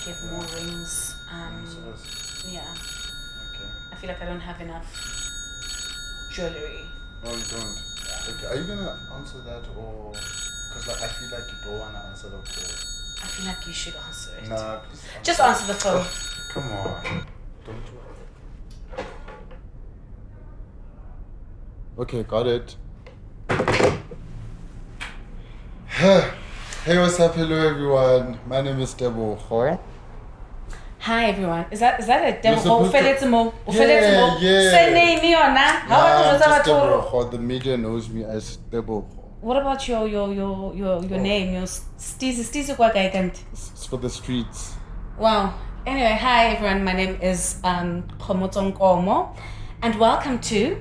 get more rings. Yeah. Okay. I feel like I don't have enough jewelry. No, you don't. Yeah. Okay, are you gonna answer that or? Because like I feel like you don't wanna answer the call. I feel like you should answer it. Nah, please. Just answer the phone. Come on. Don't. Okay, got it. Hey, what's up? Hello, everyone. My name is Tebogo. Hi everyone. Is that a demo? supposed to- Yeah. Say name yona. How Nah, about just Toro? Tebogo. The media knows me as Tebogo. What about your name? Your Stizi kwa kanti. It's for the streets. Wow. Anyway, hi everyone. My name is Kgomotso Nkomo, and welcome to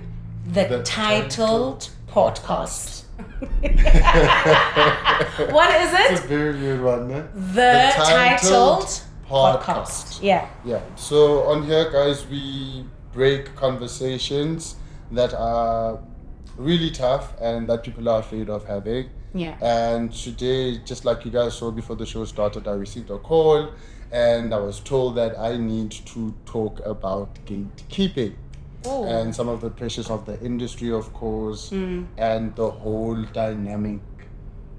the titled podcast. What is It's it? a very weird one, eh? The titled podcast. Yeah. Yeah. So on here, guys, we break conversations that are really tough and that people are afraid of having. Yeah. And today, just like you guys saw before the show started, I received a call and I was told that I need to talk about gatekeeping. Ooh. And some of the pressures of the industry, of course, and the whole dynamic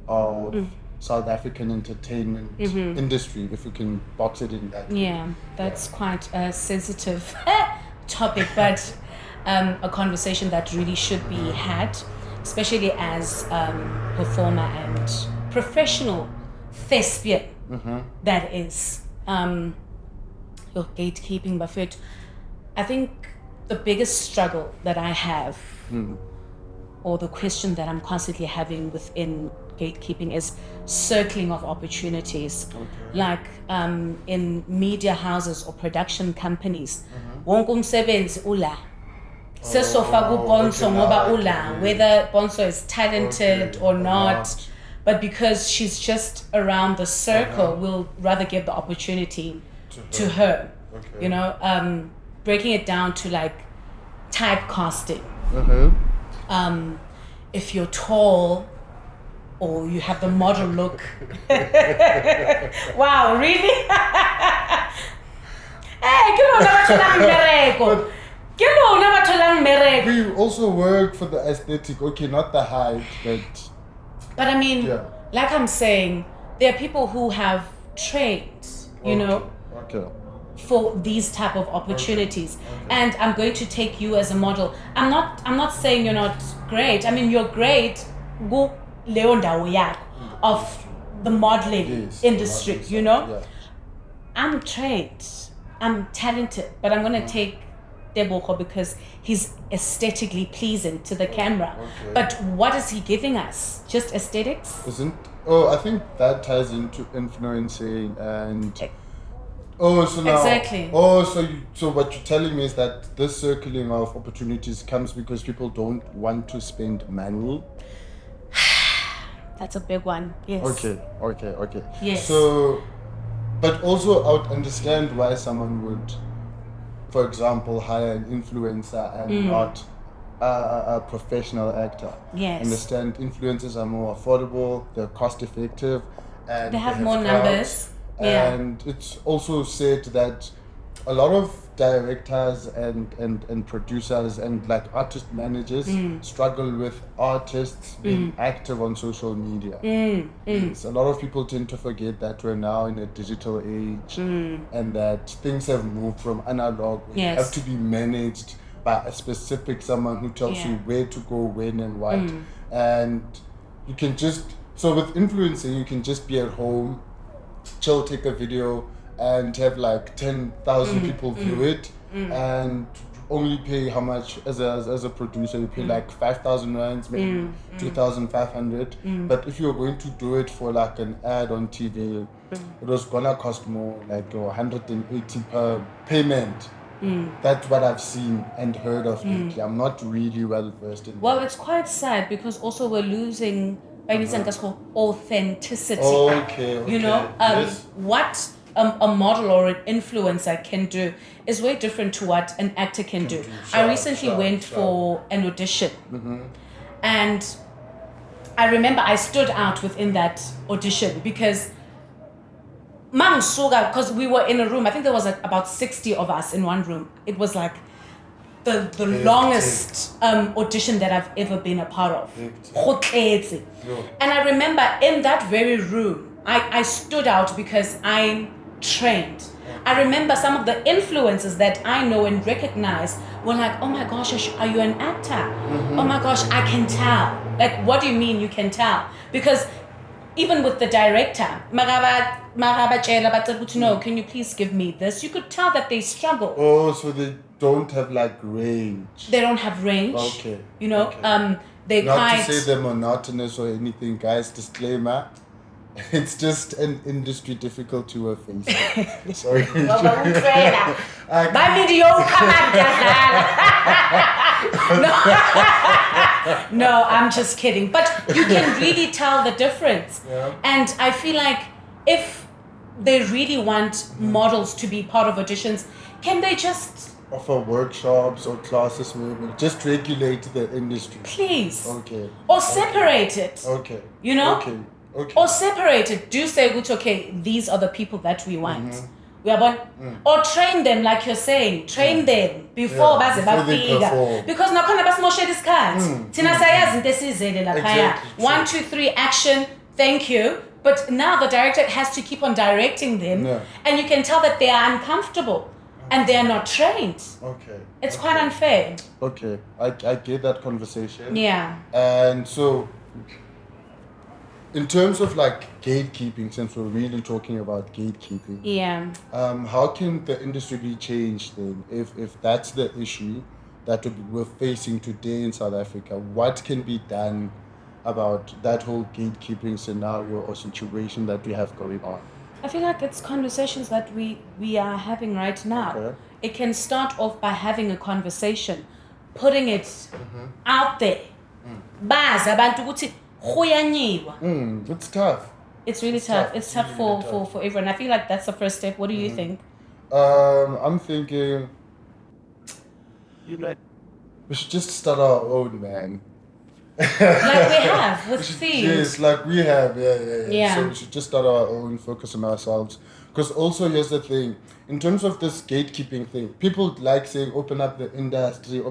of South African entertainment industry, if we can box it in that way. Yeah, that's quite a sensitive topic, but a conversation that really should be had, especially as performer and professional thespian that is. Your gatekeeping, Buffett. I think the biggest struggle that I have, or the question that I'm constantly having within gatekeeping, is circling of opportunities. Okay. Like in media houses or production companies, wonke umsebenzi ula. Sesofa kuBonso okay, ngoba now I ula, get it. whether Bonso is talented Okay, or or not. not. But because she's just around the circle, we'll rather give the opportunity to her. Okay. You know, breaking it down to like typecasting. If you're tall or you have the model look. Wow, really? Hey, ke lona batho la mmereko. Ke lona batho la mmereko. We also work for the aesthetic, okay, not the height, But I mean, Yeah. like I'm saying, there are people who have trained, you know, Okay. for these type of opportunities. And I'm going to take you as a model. I'm not saying you're not great. I mean, you're great go leo ndawo yakho of the modeling Yes, industry, the modeling you side, know? yeah. I'm trained. I'm talented, but I'm going to take Tebogo because he's aesthetically pleasing to the camera. okay. But what is he giving us? Just aesthetics? I think that ties into influencing and so now Exactly. So what you're telling me is that this circling of opportunities comes because people don't want to spend money. That's a big one. Yes. Okay. Yes. So, but also I would understand why someone would, for example, hire an influencer and not a professional actor. Yes. Understand influencers are more affordable, they're cost effective, and They have more crowds. numbers. Yeah. And it's also said that a lot of directors and producers and like artist managers struggle with artists being active on social media. Yes, a lot of people tend to forget that we're now in a digital age and that things have moved from analog. We Yes. have to be managed by a specific someone who tells you where to go, when and what. And you can just, so with influencing, you can just be at home, chill, take a video, and have like 10,000 people view it, and only pay how much as a producer? You pay like 5,000 rands, maybe 2,500. But if you're going to do it for like an ad on TV, it was gonna cost more, like 180 per payment. That's what I've seen and heard of lately. I'm not really well versed in Well, that. it's quite sad because also we're losing authenticity. Okay. You know, Yes. what a model or an influencer can do is way different to what an actor can do. I recently went for an audition, and I remember I stood out within that audition because Mangsuga, because we were in a room, I think there was like about 60 of us in one room. It was like the longest audition that I've ever been a part of. And I remember in that very room, I stood out because I'm trained. I remember some of the influences that I know and recognize were like, oh my gosh, are you an actor? Oh my gosh, I can tell. Like, what do you mean you can tell? Because even with the director, no, can you please give me this? You could tell that they struggle. Oh, so they don't have like range. They don't have range. Okay. You know, they not to say they're monotonous or anything, guys. Disclaimer. It's just an industry difficulty we're facing. Sorry. No, I'm just kidding. But you can really tell the difference. Yeah. And I feel like if they really want models to be part of auditions, can they just offer workshops or classes where we just regulate the industry? Please. Okay. Or separate it. Okay. You know? Okay. Or separate it. Do say, okay, these are the people that we want. We are or train them, like you're saying. Train them before they perform. Because nakhona basimoshe isikhathi. Thina sayazi into esizele laphaya. 1, 2, 3 action. Thank you. But now the director has to keep on directing them, and you can tell that they are uncomfortable and they are not trained. Okay. It's quite unfair. Okay, I get that conversation. Yeah. And so, in terms of like gatekeeping, since we're really talking about gatekeeping, how can the industry be changed then? If that's the issue that we're facing today in South Africa, what can be done about that whole gatekeeping scenario or situation that we have going on? I feel like it's conversations that we are having right now. Okay. It can start off by having a conversation, putting it out there. It's tough. It's really tough. It's tough for everyone. I feel like that's the first step. What do you think? I'm thinking we should just start our own, man. Like we have with themes. Yes, like we have, yeah. So we should just start our own, focus on ourselves. Because also, here's the thing, in terms of this gatekeeping thing, people like saying, open up the industry,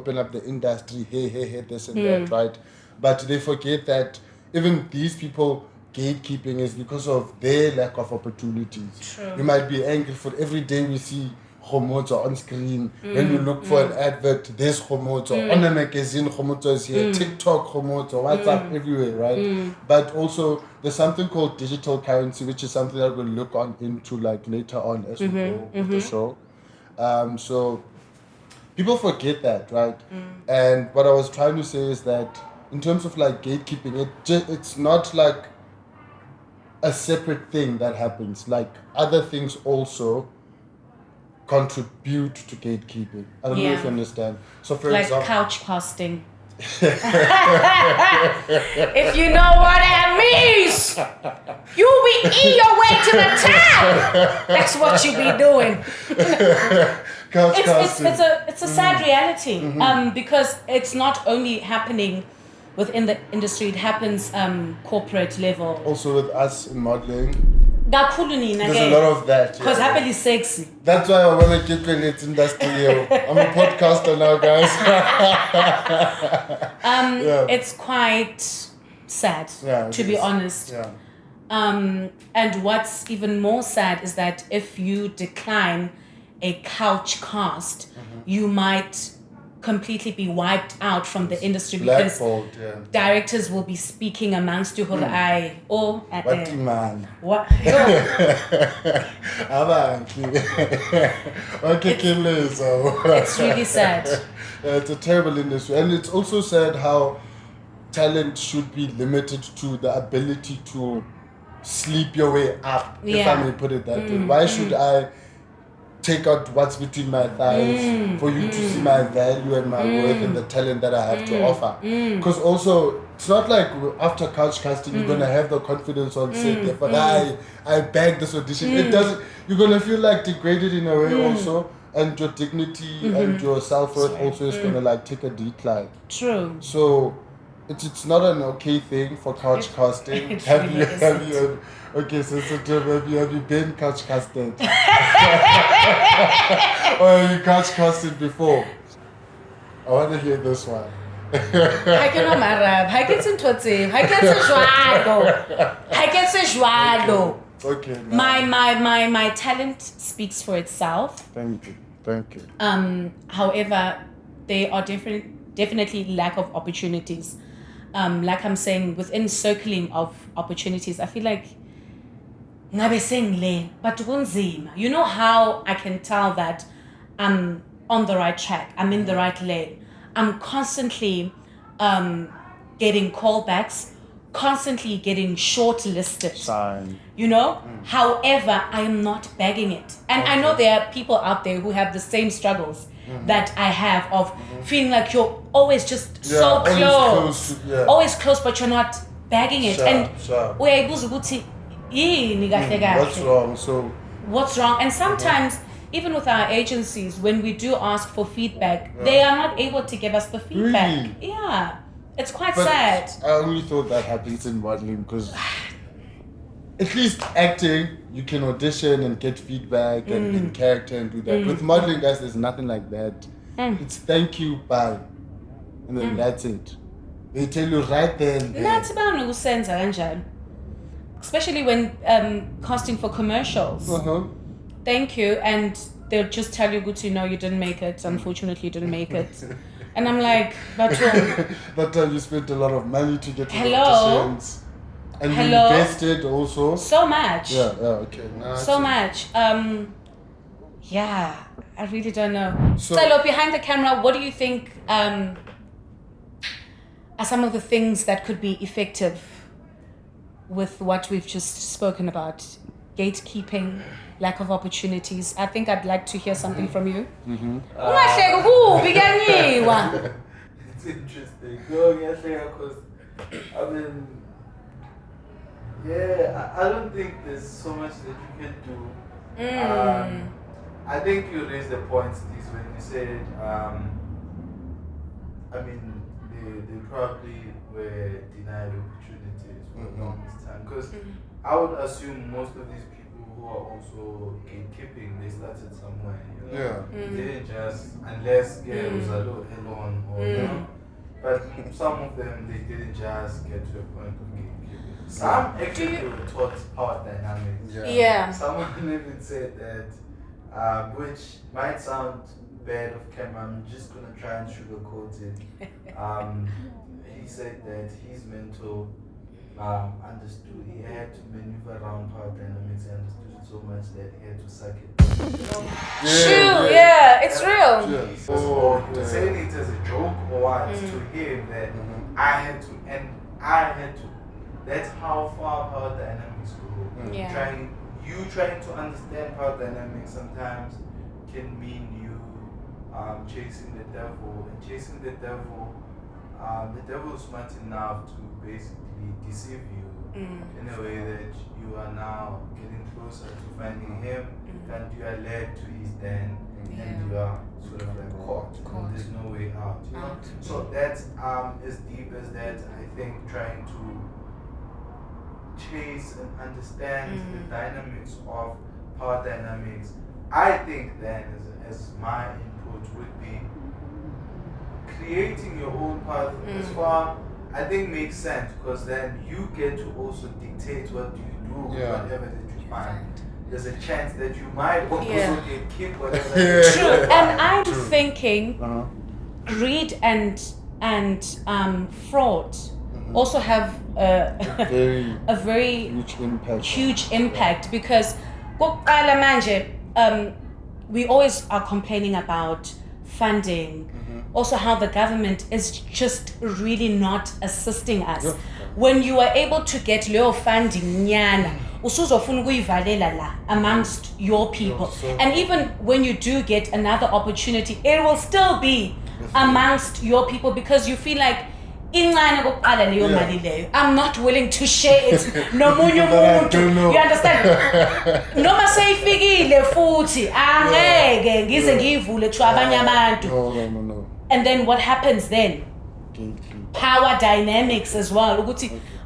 hey, this and that, right? But they forget that even these people gatekeeping is because of their lack of opportunities. True. You might be angry for every day we see Kgomotso on screen. When you look for an advert, there's Kgomotso. On a magazine, Kgomotso is here. TikTok, Kgomotso, WhatsApp, everywhere, right? But also, there's something called digital currency, which is something that we'll look into like later on as we go with the show. So people forget that, right? And what I was trying to say is that in terms of like gatekeeping, it's not like a separate thing that happens. Like other things also contribute to gatekeeping. I don't know if you understand. So for like example, couch casting. If you know what that means, you be eat your way to the top. That's what you be doing. It's a sad reality. Because it's not only happening within the industry, it happens corporate level. Also with us in modeling. There's a lot of that. Because happily sexy. That's why I want to get in this industry. I'm a podcaster now, guys. It's quite sad, to be honest. Yeah. And what's even more sad is that if you decline a couch cast, you might completely be wiped out from the industry because directors will be speaking amongst you what man what it's really sad. It's a terrible industry, and it's also sad how talent should be limited to the ability to sleep your way up, if I may put it that way. Why should I take out what's between my thighs for you to see my value and my worth and the talent that I have to offer? Because also, it's not like after couch casting you're gonna have the confidence on set. But I bagged this audition. It doesn't. You're gonna feel like degraded in a way also, and your dignity and your self-worth also is gonna like take a decline. True. So it's not an okay thing for couch casting. Have you okay, sensitive, have you been couch casted? Or have you couch casted before? I want to hear this one. I cannot marab. I can say totsi. I can say joado. I can say joado. Okay. My talent speaks for itself. Thank you. However, there are definitely lack of opportunities. Like I'm saying, within circling of opportunities, I feel like ngabe sengle but kunzima. You know how I can tell that I'm on the right track, I'm in the right lane. I'm constantly getting callbacks, constantly getting shortlisted. Sign. You know? However, I am not begging it. And I know there are people out there who have the same struggles that I have of feeling like you're always just so close. Always close, but you're not begging it. What's wrong? So what's wrong? And sometimes even with our agencies, when we do ask for feedback, they are not able to give us the feedback. Really? Yeah. It's quite but sad. I only thought that happens in modeling because at least acting, you can audition and get feedback and in character and do that. With modeling, guys, there's nothing like that. It's thank you, bye. And then that's it. They tell you right there and there. Especially when casting for commercials. Thank you, and they'll just tell you, "Good, no, you didn't make it. Unfortunately, you didn't make it." And I'm like, "But that time you spent a lot of money to get to the auditions, and you invested also so much. Yeah, okay. So much. Yeah, I really don't know. So behind the camera, what do you think are some of the things that could be effective with what we've just spoken about? Gatekeeping, lack of opportunities. I think I'd like to hear something from you. It's interesting. Because I don't think there's so much that you can do. I think you raised the point, Steve, when you said, they probably were denied opportunities for the longest time. Because I would assume most of these people who are also gatekeeping, they started somewhere, you know? They didn't just, unless it was alone or, you know? But some of them, they didn't just get to a point of gatekeeping. Some actually were taught power dynamics. Someone even said that, which might sound bad of camera, I'm just going to try and sugarcoat it. He said that his mentor understood, he had to maneuver around power dynamics, he understood it so much that he had to suck it. It's real. So he was saying it as a joke or what to him that I had to. That's how far power dynamics go. Trying to understand power dynamics sometimes can mean you chasing the devil, and chasing the devil is smart enough to basically deceive you in a way that you are now getting closer to finding him, and you are led to his den, and you are sort of like caught. And there's no way out. You know? So that's as deep as that. I think trying to chase and understand the dynamics of power dynamics. I think then, as my input would be, creating your own path as far, I think makes sense, because then you get to also dictate what you do, whatever that you find. There's a chance that you might also get kicked, whatever. True. And I'm thinking greed and fraud also have a very huge impact because we always are complaining about funding, also how the government is just really not assisting us. When you are able to get low funding amongst your people, and even when you do get another opportunity, it will still be amongst your people, because you feel like I'm not willing to share it. No, you understand? Noma seyifikile futhi angeke ngize ngivule to abanye abantu. No. And then what happens then? power dynamics as well.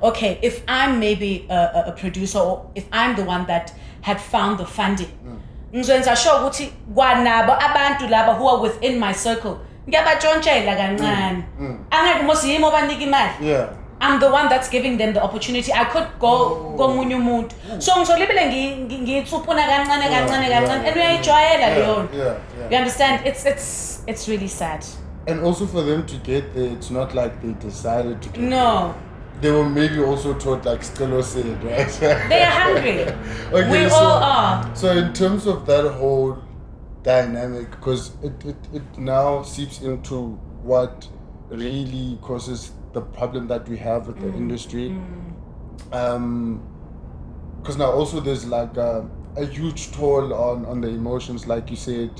Okay, if I'm maybe a producer, or if I'm the one that had found the funding, ngizoyenza sure ukuthi kwanabo abantu laba who are within my circle ngiyabatshontshela kancane. Angeke mos yimo banika imali. Yeah. I'm the one that's giving them the opportunity. I could go komunye umuntu. So ngizolibele ngitsuphuna kancane and uyayijwayela leyo. You understand? It's really sad. And also for them to get there, it's not like they decided to get No. They were maybe also taught, like Stella said, right? They are hungry. Okay, We all are. So in terms of that whole dynamic, because it now seeps into what really causes the problem that we have with the industry. Because now also there's like a huge toll on the emotions, like you said.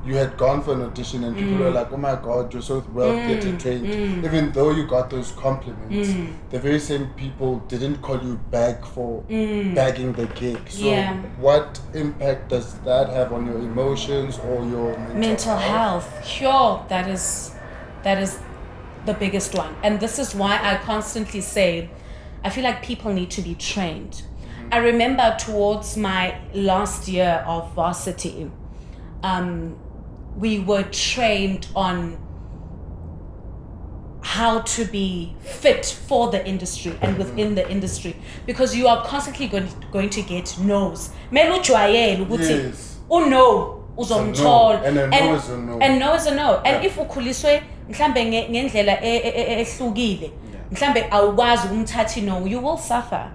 You had gone for an audition and people were like, oh my God, you're so well theatre trained. Even though you got those compliments, the very same people didn't call you back for bagging the gig. So what impact does that have on your emotions or your mental health? Sure, that is the biggest one. And this is why I constantly say, I feel like people need to be trained. I remember towards my last year of varsity, we were trained on how to be fit for the industry and within the industry, because you are constantly going to get no's. Yes. No, uzomthola. And a no is a no. And no is a no. And if ukhuliswe mhlambe ngendlela ehlukile, mhlambe awukwazi umthathi no, you will suffer.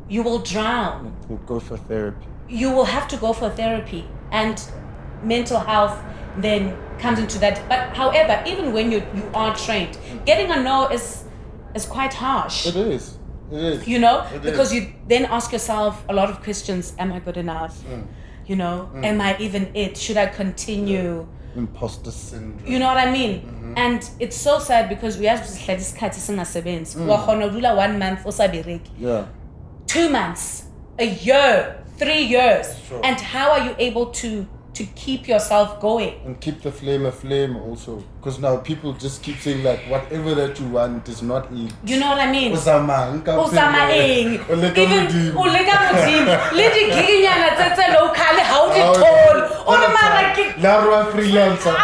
You will drown. You go for therapy. You will have to go for therapy, and mental health then comes into that. But however, even when you are trained, getting a no is quite harsh. It is. You know, because you then ask yourself a lot of questions. Am I good enough? You know, am I even it? Should I continue? Imposter syndrome. You know what I mean? And it's so sad because we have to let this cat singasebenzi. Wakhona udlula 1 month osabireki. Yeah. 2 months, a year, 3 years. Sure. And how are you able to keep yourself going? And keep the flame aflame also. Because now people just keep saying like, whatever that you want is not it. You know what I mean? Uzama eng. Even uleka mudimo. Leti giginyana tsetse locally how did toll. All mara ki. Larwa freelancer.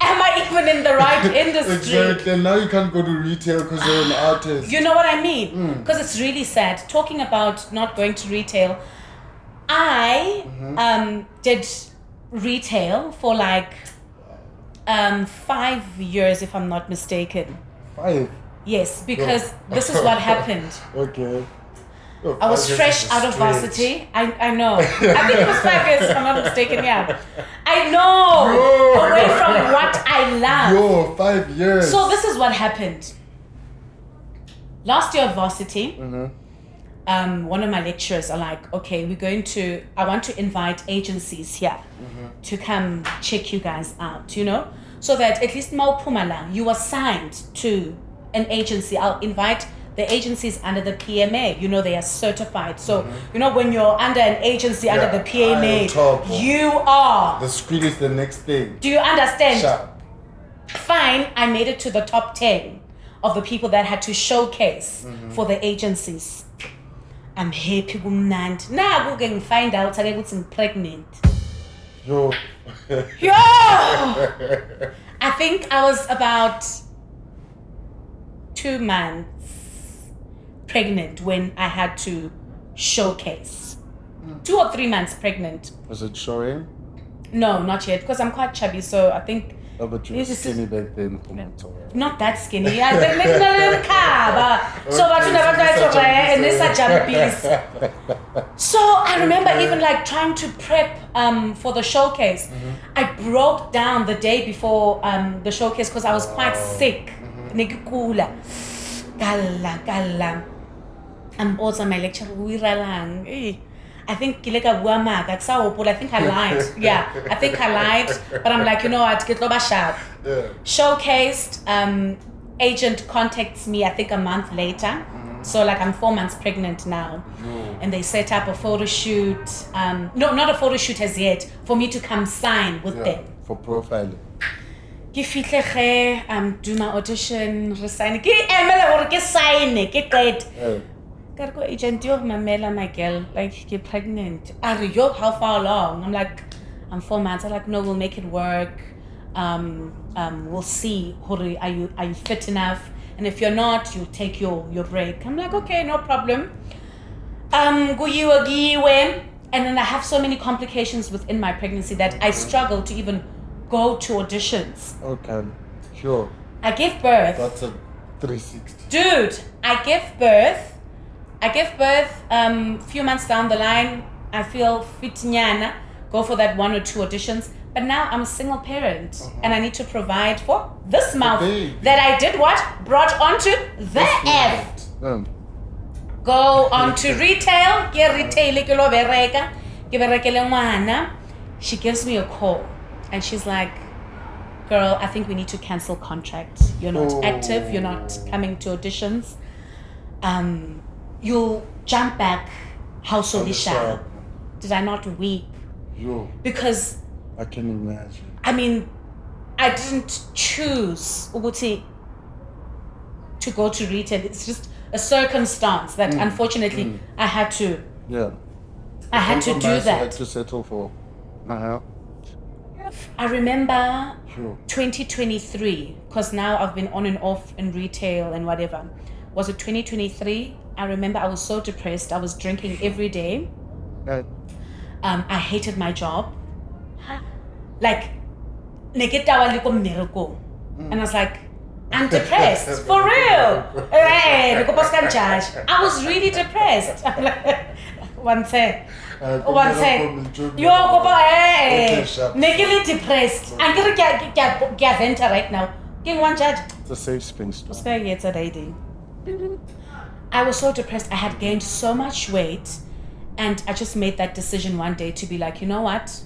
Am I even in the right industry? Exactly. And now you can't go to retail because you're an artist. You know what I mean? Because it's really sad. Talking about not going to retail, I did retail for like 5 years, if I'm not mistaken. 5? Yes, because this is what happened. Okay. Oh, I was fresh out of varsity. I know. I think it was 5 years, if I'm not mistaken, yeah. I know. Away from what I love. 5 years. So this is what happened. Last year of varsity, one of my lecturers are like, okay, I want to invite agencies here to come check you guys out, you know? So that at least Maupumalang, you are signed to an agency. I'll invite the agencies under the PMA, you know, they are certified. So, you know, when you're under an agency under the PMA, you are. The screen is the next thing. Do you understand? Sharp. Fine, I made it to the top 10 of the people that had to showcase for the agencies. I'm happy kumnandi. Now we can find out I'm pregnant. Yo. Yo! I think I was about 2 months pregnant when I had to showcase. 2 or 3 months pregnant. Was it showing? No, not yet, because I'm quite chubby, so I think. Oh, but you were skinny back then. Not that skinny. I think So I remember even like trying to prep for the showcase. I broke down the day before the showcase because I was quite sick. I'm also my lecturer. I think I think I lied. Yeah, I think I lied. But I'm like, you know what? Get Showcased. Agent contacts me, I think a month later. So like I'm 4 months pregnant now. And they set up a photo shoot. No, not a photo shoot as yet, for me to come sign with them. For profiling. Ke fihle ge do my audition, re sign. Ke emela hore ke sign, ke qet. Ka re go agent yo mamela my girl, like you're pregnant. Are yo how far along? I'm like I'm 4 months. I'm like no, we'll make it work. We'll see. Hore, are you fit enough? And if you're not, you take your break. I'm like, okay, no problem. And then I have so many complications within my pregnancy that I struggle to even go to auditions. Okay, sure. I gave birth. That's a 360. Dude, I gave birth. Few months down the line, I feel fit nyana, go for that 1 or 2 auditions. But now I'm a single parent and I need to provide for this mouth that I did what? Brought onto the earth. Go on to retail. She gives me a call and she's like, girl, I think we need to cancel contract. You're not active. You're not coming to auditions. You'll jump back. How so Did I not weep? Because I can imagine. I mean, I didn't choose to go to retail. It's just a circumstance that unfortunately I had to. Yeah. I had to do that. I had to settle for. I remember 2023, because now I've been on and off in retail and whatever. Was it 2023? I remember I was so depressed. I was drinking every day. I hated my job. Like, and I was like, I'm depressed, for real. I was really depressed. I'm like, one sec. You're depressed. I'm going to get venter right now. Give one judge. It's a safe space. I was so depressed. I had gained so much weight. And I just made that decision one day to be like, you know what?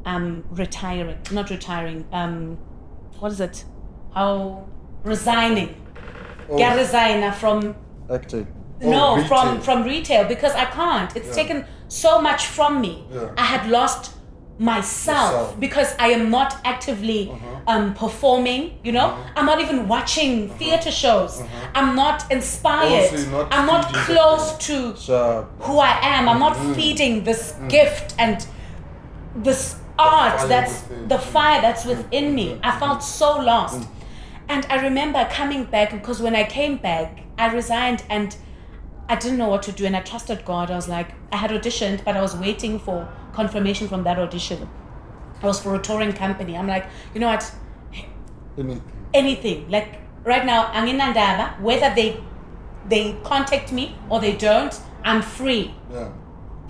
I'm retiring. Not retiring. What is it? Resigning. Get resign from acting. No, from retail, because I can't. It's taken so much from me. I had lost myself because I am not actively performing, you know. I'm not even watching theater shows. I'm not inspired. I'm not close to who I am. I'm not feeding this gift and this art that's the fire that's within me. I felt so lost. And I remember coming back, because when I came back, I resigned and I didn't know what to do, and I trusted God. I was like, I had auditioned, but I was waiting for confirmation from that audition. I was for a touring company. I'm like, you know what? Anything. Like right now, Anginandaba, whether they contact me or they don't, I'm free. Yeah.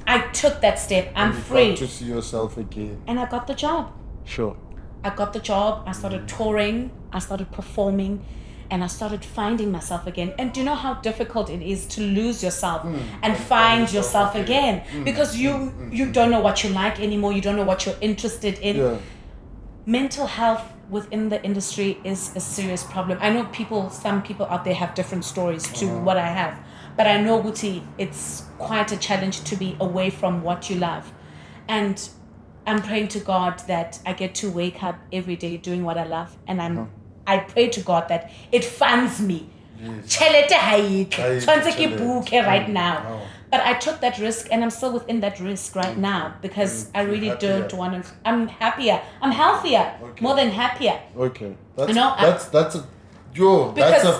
I took that step. I'm free. Got to see yourself again. And I got the job. Sure. I got the job. I started touring. I started performing. And I started finding myself again. And do you know how difficult it is to lose yourself and find yourself again? Because you don't know what you like anymore. You don't know what you're interested in. Yeah. Mental health within the industry is a serious problem. I know some people out there have different stories to what I have. But I know, Guti, it's quite a challenge to be away from what you love. And I'm praying to God that I get to wake up every day doing what I love. And I pray to God that it funds me. Chelete right now. But I took that risk and I'm still within that risk right now because I really don't want to. I'm happier. I'm healthier. More than happier. Okay. That's a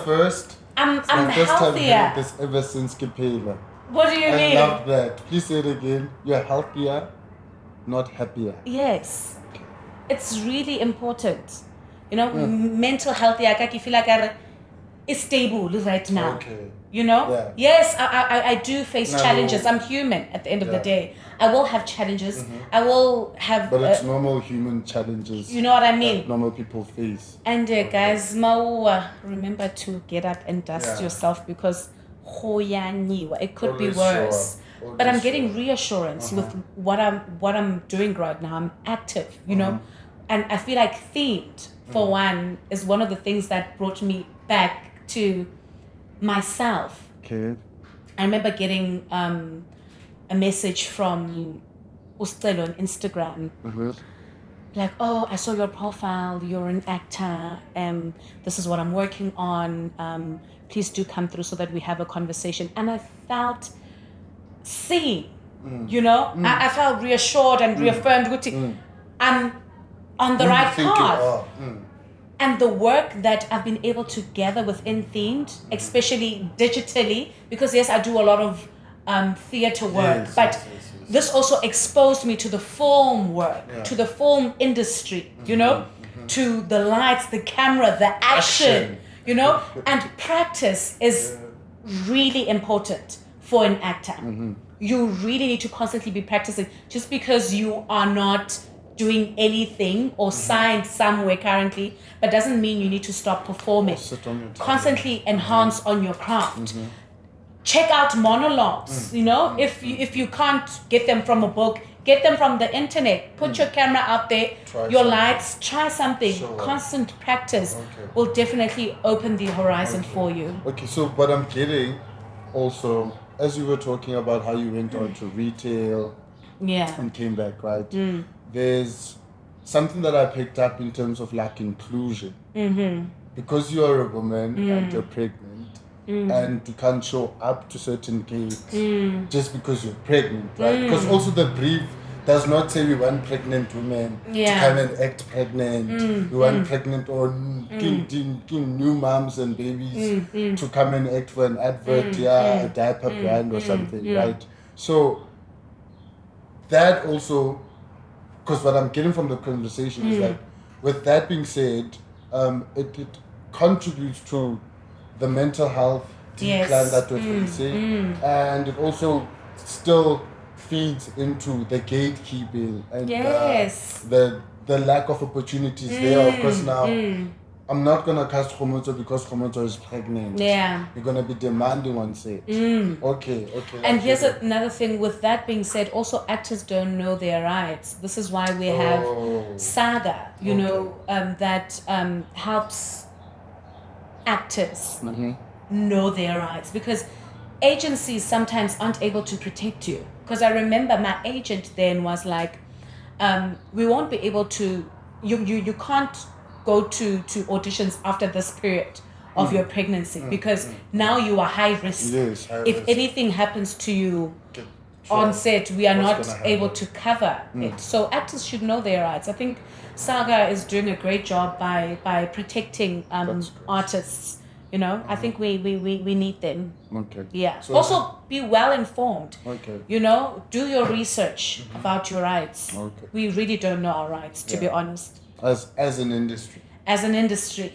first. I'm first time healthier. hearing this ever since Kipela. What do you mean? I love that. Please say it again. You're healthier, not happier. Yes. It's really important. You know, mental health, I feel like it's stable right now. Okay. You know? Yeah. Yes, I do face challenges. I'm human at the end of the day. I will have challenges. I will have... But it's normal human challenges. You know what I mean? That normal people face. And guys, remember to get up and dust yourself because it could be worse. But I'm getting reassurance with what I'm doing right now. I'm active, you know? And I feel like THYMED, for one, is one of the things that brought me back to myself. Okay. I remember getting a message from Ustel on Instagram. Mm-hmm. Like, oh, I saw your profile, you're an actor, this is what I'm working on, please do come through so that we have a conversation. And I felt seen, you know, I felt reassured and reaffirmed, I'm on the right path. And the work that I've been able to gather within THYMED, especially digitally, because yes, I do a lot of theatre work, but this also exposed me to the film work, to the film industry, you know, to the lights, the camera, the action, you know, and practice is really important for an actor. You really need to constantly be practicing. Just because you are not doing anything or signed somewhere currently, but doesn't mean you need to stop performing. Constantly enhance on your craft. Check out monologues, you know, if you can't get them from a book, get them from the internet. Put your camera out there, your lights, try something. Constant practice will definitely open the horizon for you. Okay, so what I'm getting also, as you were talking about how you went on to retail and came back, right? There's something that I picked up in terms of like inclusion. Because you're a woman and you're pregnant, and you can't show up to certain gigs just because you're pregnant, right? Because also the brief does not say we want pregnant women to come and act pregnant. We want pregnant or new moms and babies to come and act for an advert, a diaper brand or something, right? So that also, because what I'm getting from the conversation is like, with that being said, it contributes to the mental health decline that we're facing, and it also still feeds into the gatekeeping and the lack of opportunities there. Of course, now I'm not gonna cast Kgomotso because Kgomotso is pregnant. You're gonna be demanding on set. Okay. And here's another thing. With that being said, also actors don't know their rights. This is why we have Saga, you know, that helps actors know their rights, because agencies sometimes aren't able to protect you. Because I remember my agent then was like, we won't be able to, you can't go to auditions after this period of your pregnancy, because now you are high risk. If anything happens to you on set, we are not able to cover it. So actors should know their rights. I think Saga is doing a great job by protecting artists. You know, I think we need them. So also be well informed. You know, do your research about your rights. We really don't know our rights, to be honest. As an industry. As an industry.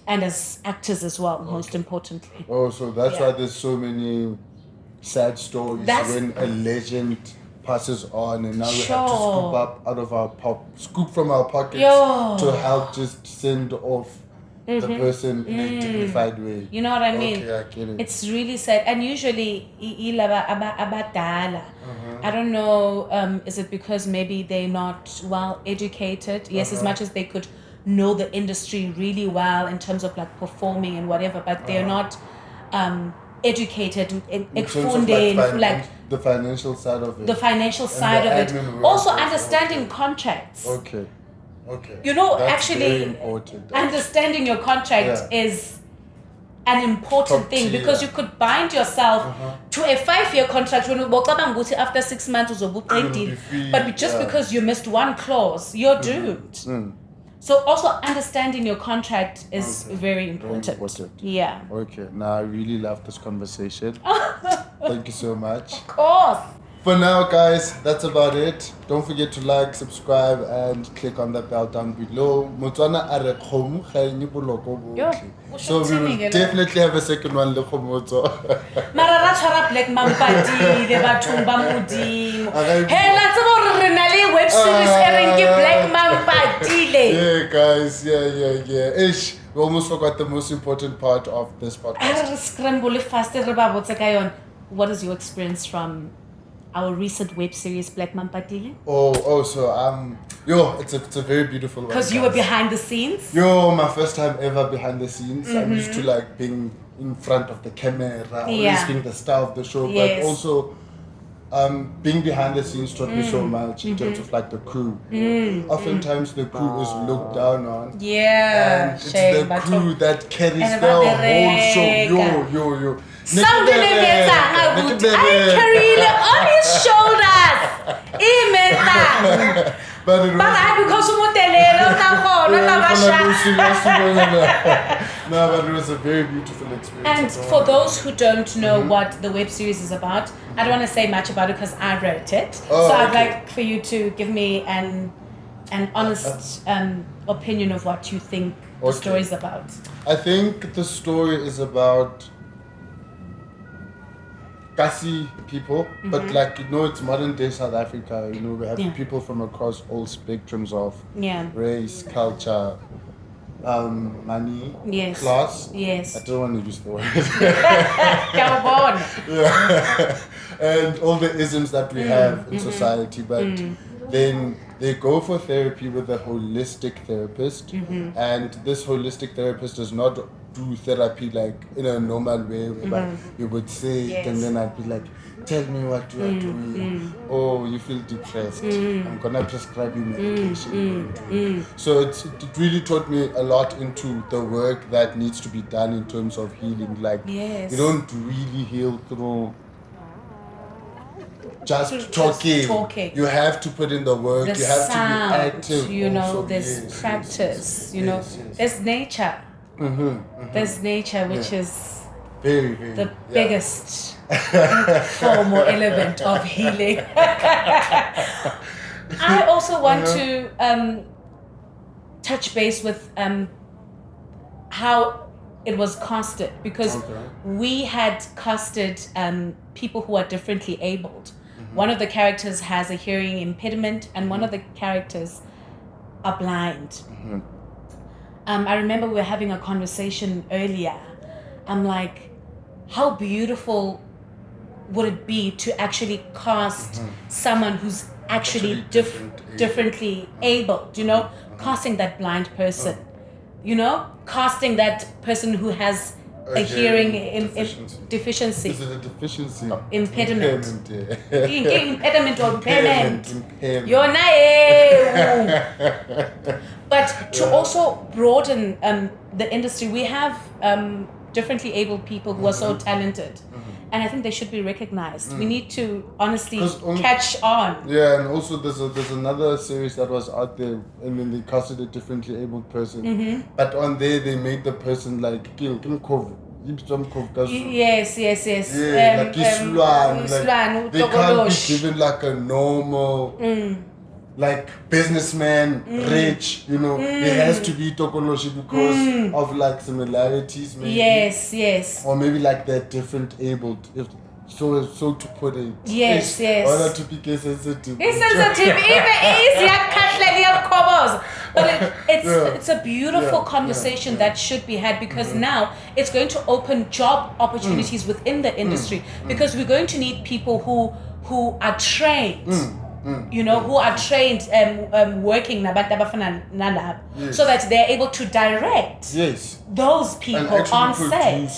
And as actors as well, most importantly. So that's why there's so many sad stories when a legend passes on, and now we have to scoop from our pockets to help just send off the person in a dignified way. You know what I mean? I get it. It's really sad. And usually, I don't know, is it because maybe they're not well educated? Yes, as much as they could know the industry really well in terms of like performing and whatever, but they're not educated in terms of the financial side of it. The financial side of it. Also understanding contracts. You know, that's actually understanding your contract is an important thing, because you could bind yourself to a 5-year contract when after 6 months but just because you missed one clause, you're doomed. So also understanding your contract is very important. Now I really love this conversation. Thank you so much. Of course. For now, guys, that's about it. Don't forget to like, subscribe, and click on the bell down below. So we will definitely have a second one, le Kgomotso. Marara tshwara Black Mampatile, bathong ba modimo. Hey, la tsebo re na le web series e reng ke Black Mampatile. Yeah, guys, yeah. Ish, we almost forgot the most important part of this podcast. Re scramble fast re ba botse ka yona. What is your experience from our recent web series Black Mampatile? So it's a very beautiful one. Because you were behind the scenes? My first time ever behind the scenes. I'm used to like being in front of the camera, always being the star of the show, but also being behind the scenes taught me so much in terms of like the crew. Oftentimes the crew is looked down on. Yeah, and it's the crew that carries the whole show. Yo. Something I carry it on his shoulders. But it was, no, but it was a very beautiful experience. And for those who don't know what the web series is about, I don't want to say much about it because I wrote it. So I'd like for you to give me an honest opinion of what you think the story is about. I think the story is about Kasi people, but like, you know, it's modern day South Africa. You know, we have people from across all spectrums of race, culture, money, class. Yes. I don't want to use the word. Yeah. And all the isms that we have in society, but then they go for therapy with a holistic therapist, and this holistic therapist does not do therapy like in a normal way, where you would say it and then I'd be like, tell me what you are doing. Oh, you feel depressed. I'm gonna prescribe you medication. So it really taught me a lot into the work that needs to be done in terms of healing. Like you don't really heal through just talking. You have to put in the work. You have to be active. You know, there's practice. You know, there's nature. There's nature, which is very the biggest form or element of healing. I also want to touch base with how it was casted, because we had casted people who are differently abled. One of the characters has a hearing impediment and one of the characters are blind. I remember we were having a conversation earlier. I'm like, how beautiful would it be to actually cast someone who's actually differently abled, you know, casting that blind person, you know, casting that person who has a hearing deficiency. Is it a deficiency? No. Impediment. Impediment or impairment. But to also broaden the industry, we have differently abled people who are so talented. And I think they should be recognized. We need to honestly catch on. Yeah, and also there's another series that was out there, and then they casted a differently abled person. But on there they made the person like Yes. Yeah, like Islan. They can't be given like a normal like businessman, rich, you know. It has to be Tokoloshi because of like similarities maybe. Yes. Or maybe like they're different abled, if so to put it. Yes. Or to be sensitive. It's sensitive, but it's a beautiful conversation that should be had, because now it's going to open job opportunities within the industry, because we're going to need people who are trained. You know, who are trained working so that they're able to direct those people on set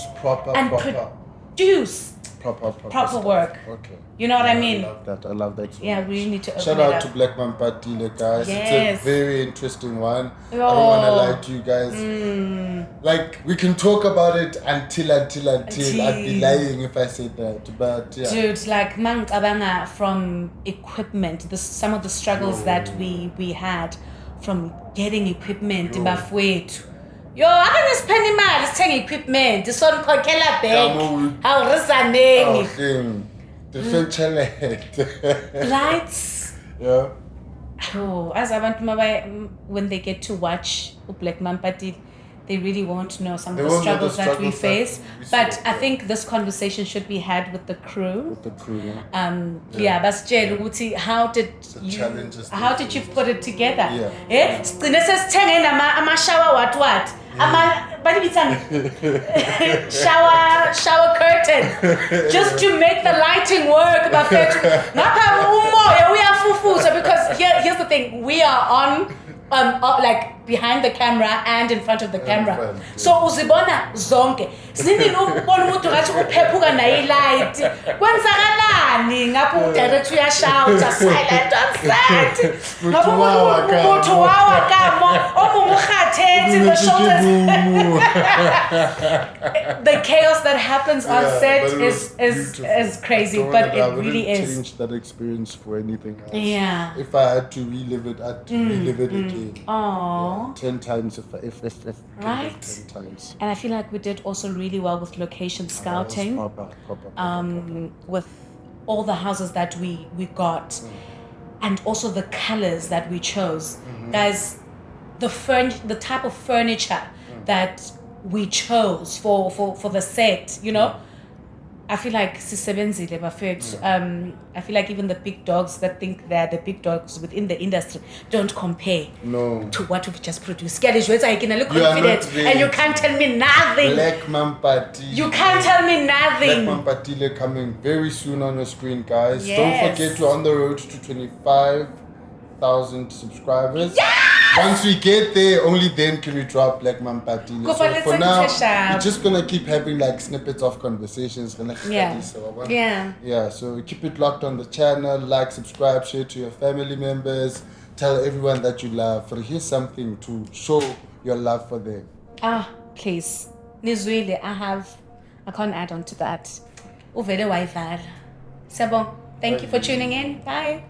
and produce proper work. Okay. You know what I mean? I love that. Yeah, we need to open Shout it out up. to Black Mampatile, guys. Yes. It's a very interesting one. I don't want to lie to you guys. Like, we can talk about it until. I'd be lying if I said that. But yeah. Dude, like Mang Kabanga, from equipment, some of the struggles that we had from getting equipment in Bafwetu. Yo, I can spend imali sithenga equipment, sonkhokela bank, awurisanengi. Lights. Yeah. Oh, as abantu when they get to watch Black Mampatile, they really won't know some of the struggles that we face. But I think this conversation should be had with the crew. But how did you put it together? Shower curtain just to make the lighting work. Because here's the thing, we are on like behind the camera and in front of the camera. front, yeah. So uzibona zonke. Sinini ubona umuntu ngathi uphephuka nayi light. Kwenzakalani ngapho udirector uyashouta silent on set. Ngapho umuntu wawakamo omumukhathethi the shoulders. The chaos that happens on set is crazy, but it really is. I wouldn't change that experience for anything else. Yeah. If I had to relive it, I'd relive it again. Aww. 10 times if Right. 10 times. And I feel like we did also really well with location scouting. Proper. With all the houses that we got, and also the colors that we chose. Guys, the type of furniture that we chose for the set, you know. I feel like sisebenzile bafethu. I feel like even the big dogs that think they're the big dogs within the industry don't compare to what we've just produced. Look confident, and you can't tell me nothing. Black Mampatile. You can't tell me nothing. Black Mampatile coming very soon on your screen, guys. Yes. Don't forget we're on the road to 25,000 subscribers. Yeah! Once we get there, only then can we drop Black Mampatile. So for now, we're just gonna keep having like snippets of conversations. Yeah. Yeah, so keep it locked on the channel, like, subscribe, share to your family members, tell everyone that you love. For here's something to show your love for them. Please. Nizwile, I can't add on to that. Uvele wayivala. Sebo, thank you for tuning in. Bye.